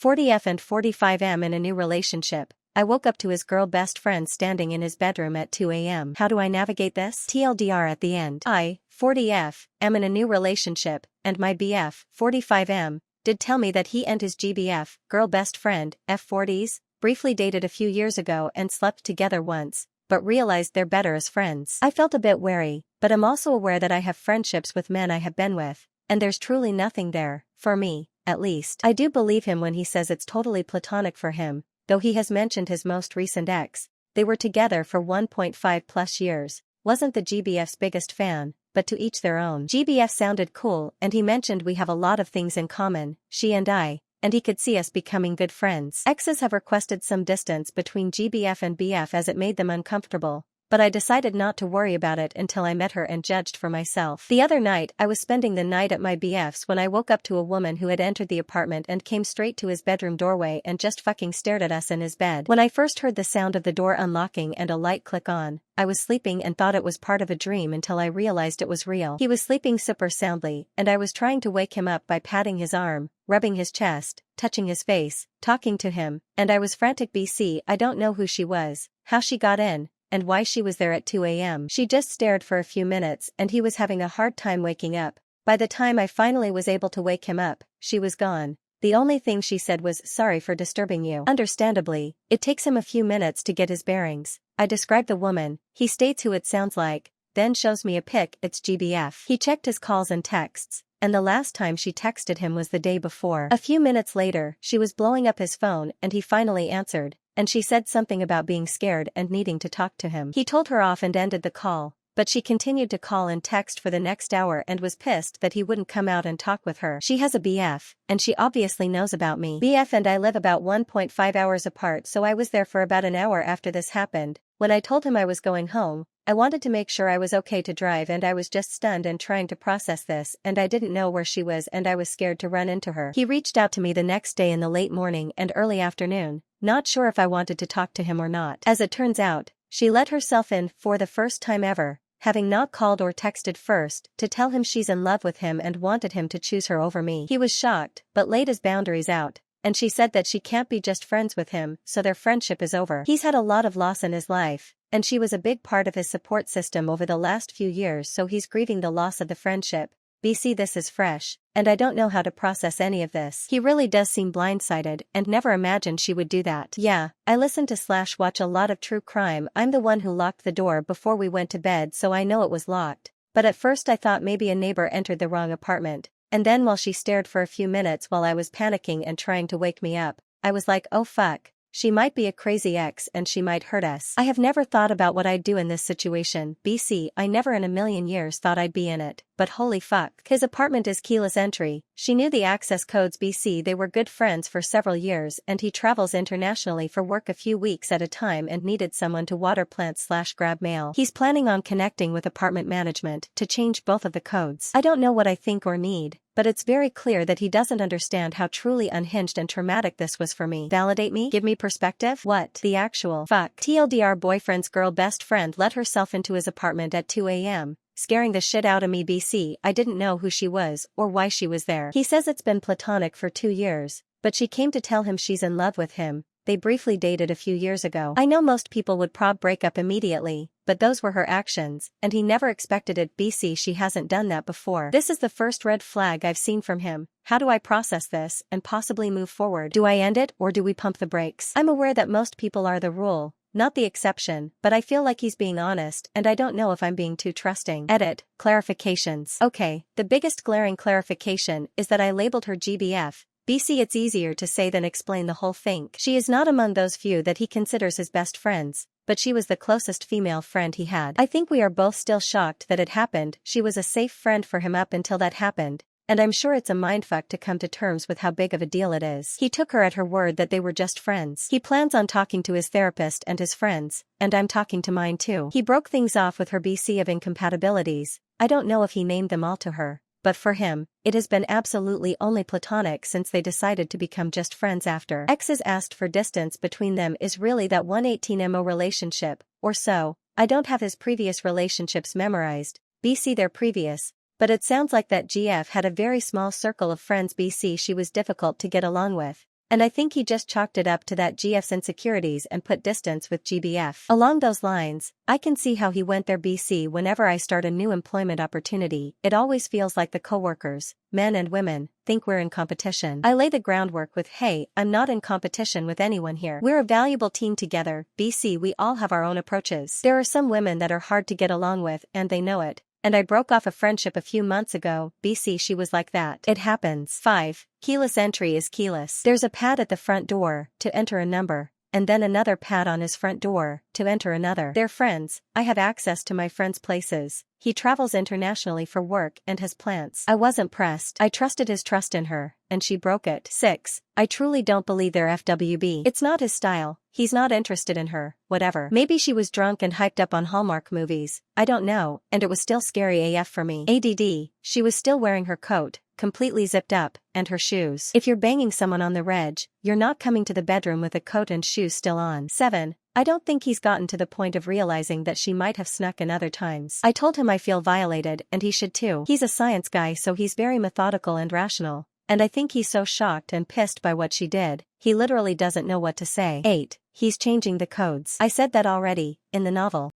40F and 45M in a new relationship. I woke up to his girl best friend standing in his bedroom at 2 a.m. How do I navigate this? TLDR at the end. I, 40F, am in a new relationship, and my BF, 45M, did tell me that he and his GBF, girl best friend, F40s, briefly dated a few years ago and slept together once, but realized they're better as friends. I felt a bit wary, but I'm also aware that I have friendships with men I have been with, and there's truly nothing there, for me, at least. I do believe him when he says it's totally platonic for him, though he has mentioned his most recent ex. They were together for 1.5 plus years, wasn't the GBF's biggest fan, but to each their own. GBF sounded cool and he mentioned we have a lot of things in common, she and I, and he could see us becoming good friends. Exes have requested some distance between GBF and BF as it made them uncomfortable, but I decided not to worry about it until I met her and judged for myself. The other night I was spending the night at my BF's when I woke up to a woman who had entered the apartment and came straight to his bedroom doorway and just fucking stared at us in his bed. When I first heard the sound of the door unlocking and a light click on, I was sleeping and thought it was part of a dream until I realized it was real. He was sleeping super soundly and I was trying to wake him up by patting his arm, rubbing his chest, touching his face, talking to him, and I was frantic. BC, I don't know who she was, how she got in, and why she was there at 2 a.m. She just stared for a few minutes and he was having a hard time waking up. By the time I finally was able to wake him up, she was gone. The only thing she said was, "Sorry for disturbing you." Understandably, it takes him a few minutes to get his bearings. I describe the woman, he states who it sounds like, then shows me a pic. It's GBF. He checked his calls and texts, and the last time she texted him was the day before. A few minutes later, she was blowing up his phone and he finally answered, and she said something about being scared and needing to talk to him. He told her off and ended the call, but she continued to call and text for the next hour and was pissed that he wouldn't come out and talk with her. She has a BF, and she obviously knows about me. BF and I live about 1.5 hours apart, so I was there for about an hour after this happened. When I told him I was going home, I wanted to make sure I was okay to drive and I was just stunned and trying to process this and I didn't know where she was and I was scared to run into her. He reached out to me the next day in the late morning and early afternoon, not sure if I wanted to talk to him or not. As it turns out, she let herself in for the first time ever, having not called or texted first, to tell him she's in love with him and wanted him to choose her over me. He was shocked, but laid his boundaries out, and she said that she can't be just friends with him, so their friendship is over. He's had a lot of loss in his life, and she was a big part of his support system over the last few years, so he's grieving the loss of the friendship. BC, this is fresh, and I don't know how to process any of this. He really does seem blindsided and never imagined she would do that. Yeah, I listen to / watch a lot of true crime. I'm the one who locked the door before we went to bed, so I know it was locked. But at first I thought maybe a neighbor entered the wrong apartment, and then while she stared for a few minutes while I was panicking and trying to wake me up, I was like, oh fuck. She might be a crazy ex and she might hurt us. I have never thought about what I'd do in this situation. BC, I never in a million years thought I'd be in it, but holy fuck. His apartment is keyless entry. She knew the access codes. BC, they were good friends for several years and he travels internationally for work a few weeks at a time and needed someone to water plants / grab mail. He's planning on connecting with apartment management to change both of the codes. I don't know what I think or need, but it's very clear that he doesn't understand how truly unhinged and traumatic this was for me. Validate me? Give me perspective? What the actual fuck? TLDR, boyfriend's girl best friend let herself into his apartment at 2 a.m., scaring the shit out of me. BC, I didn't know who she was or why she was there. He says it's been platonic for 2 years, but she came to tell him she's in love with him. They briefly dated a few years ago. I know most people would break up immediately, but those were her actions, and he never expected it. BC, she hasn't done that before. This is the first red flag I've seen from him. How do I process this and possibly move forward? Do I end it or do we pump the brakes? I'm aware that most people are the rule, not the exception, but I feel like he's being honest and I don't know if I'm being too trusting. Edit, clarifications. Okay, the biggest glaring clarification is that I labeled her GBF. BC, it's easier to say than explain the whole thing. She is not among those few that he considers his best friends, but she was the closest female friend he had. I think we are both still shocked that it happened. She was a safe friend for him up until that happened, and I'm sure it's a mindfuck to come to terms with how big of a deal it is. He took her at her word that they were just friends. He plans on talking to his therapist and his friends, and I'm talking to mine too. He broke things off with her. BC, of incompatibilities, I don't know if he named them all to her, but for him, it has been absolutely only platonic since they decided to become just friends after. Exes asked for distance between them is really that 118mo relationship, or so. I don't have his previous relationships memorized, BC their previous, but it sounds like that GF had a very small circle of friends. BC, she was difficult to get along with. And I think he just chalked it up to that GF's insecurities and put distance with GBF. Along those lines, I can see how he went there. BC. Whenever I start a new employment opportunity, it always feels like the coworkers, men and women, think we're in competition. I lay the groundwork with, hey, I'm not in competition with anyone here. We're a valuable team together. BC. We all have our own approaches. There are some women that are hard to get along with and they know it. And I broke off a friendship a few months ago. BC. She was like that. It happens. 5. Keyless entry is keyless. There's a pad at the front door to enter a number, and then another pad on his front door to enter another. They're friends. I have access to my friends' places. He travels internationally for work and has plants. I wasn't pressed. I trusted his trust in her, and she broke it. 6. I truly don't believe they're FWB. It's not his style. He's not interested in her, whatever. Maybe she was drunk and hyped up on Hallmark movies. I don't know, and it was still scary AF for me. ADD. She was still wearing her coat, completely zipped up, and her shoes. If you're banging someone on the reg, you're not coming to the bedroom with a coat and shoes still on. 7. I don't think he's gotten to the point of realizing that she might have snuck in other times. I told him I feel violated and he should too. He's a science guy, so he's very methodical and rational. And I think he's so shocked and pissed by what she did, he literally doesn't know what to say. 8. He's changing the codes. I said that already, in the novel.